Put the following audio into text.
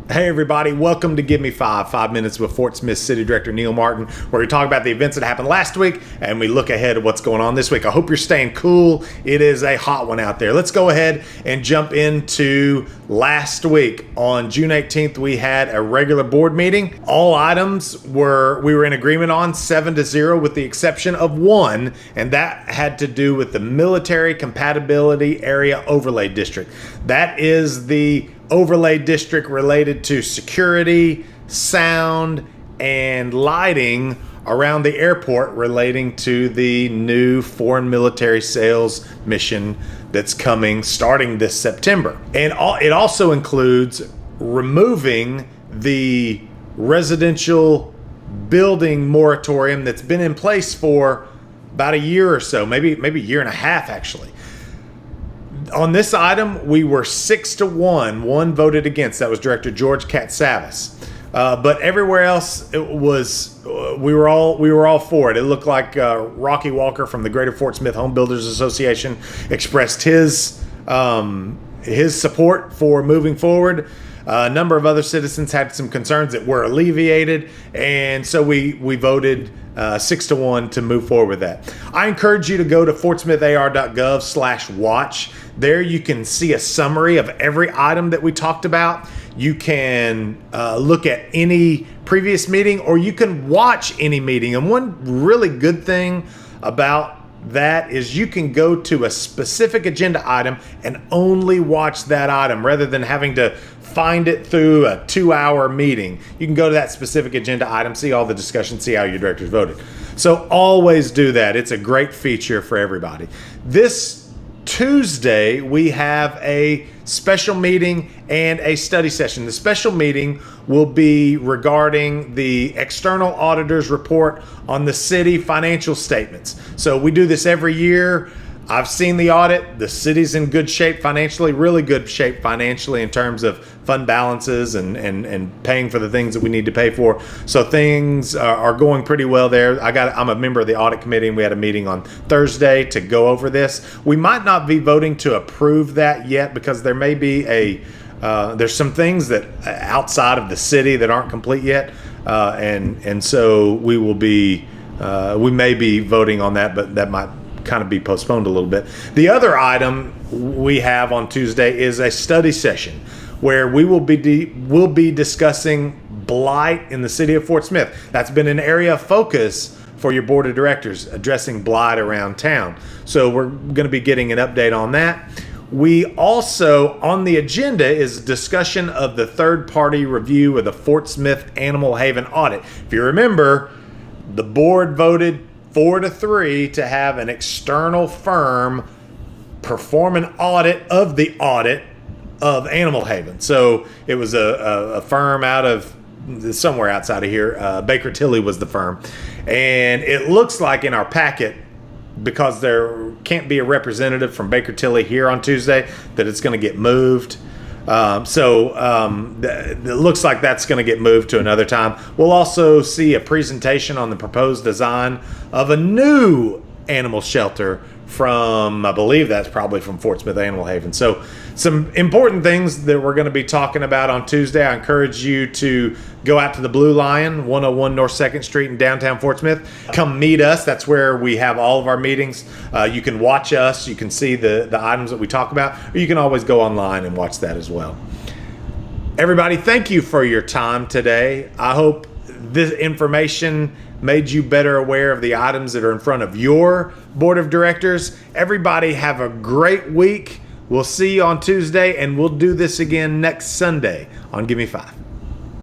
Hey everybody, welcome to Give Me 5 minutes with Fort Smith City Director Neil Martin, where we talk about the events that happened last week and we look ahead at what's going on this week. I hope you're staying cool. It is a hot one out there. Let's go ahead and jump into last week. On June 18th, we had a regular board meeting. All items we were in agreement on 7-0 with the exception of one, and that had to do with the Military Compatibility Area Overlay District. That is the overlay district related to security, sound, and lighting around the airport relating to the new foreign military sales mission that's coming starting this September. And it also includes removing the residential building moratorium that's been in place for about a year or so, maybe a year and a half actually. On this item, we were 6-1. One voted against. That was Director George Katsavis. But everywhere else, it was we were all for it. It looked like Rocky Walker from the Greater Fort Smith Home Builders Association expressed his support for moving forward. A number of other citizens had some concerns that were alleviated, and so we voted 6-1 to move forward with that. I encourage you to go to fortsmithar.gov/watch. There you can see a summary of every item that we talked about. You can look at any previous meeting, or you can watch any meeting. And one really good thing about that is you can go to a specific agenda item and only watch that item rather than having to find it through a 2-hour meeting. You can go to that specific agenda item, see all the discussion, see how your directors voted. So always do that. It's a great feature for everybody. This Tuesday, we have a special meeting and a study session. The special meeting will be regarding the external auditor's report on the city financial statements. So we do this every year. I've seen the audit. The city's in good shape financially, really good shape financially in terms of fund balances and paying for the things that we need to pay for. So things are going pretty well there. I'm a member of the audit committee, and we had a meeting on Thursday to go over this. We might not be voting to approve that yet because there may be there's some things that outside of the city that aren't complete yet, and so we may be voting on that, but that might kind of be postponed a little bit. The other item we have on Tuesday is a study session where we will be discussing blight in the city of Fort Smith. That's been an area of focus for your board of directors, addressing blight around town. So we're going to be getting an update on that. We also, on the agenda, is discussion of the third-party review of the Fort Smith Animal Haven audit. If you remember, the board voted 4-3 to have an external firm perform an audit of Animal Haven. So it was a firm out of somewhere outside of here. Baker Tilly was the firm. And it looks like in our packet, because there can't be a representative from Baker Tilly here on Tuesday, that it's going to get moved. It looks like that's going to get moved to another time. We'll also see a presentation on the proposed design of a new animal shelter from, I believe that's probably from Fort Smith Animal Haven. So some important things that we're going to be talking about on Tuesday. I encourage you to go out to the Blue Lion, 101 North 2nd Street in downtown Fort Smith. Come meet us. That's where we have all of our meetings. You can watch us. You can see the items that we talk about, or you can always go online and watch that as well. Everybody, thank you for your time today. I hope this information made you better aware of the items that are in front of your board of directors. Everybody have a great week. We'll see you on Tuesday, and we'll do this again next Sunday on Give Me 5.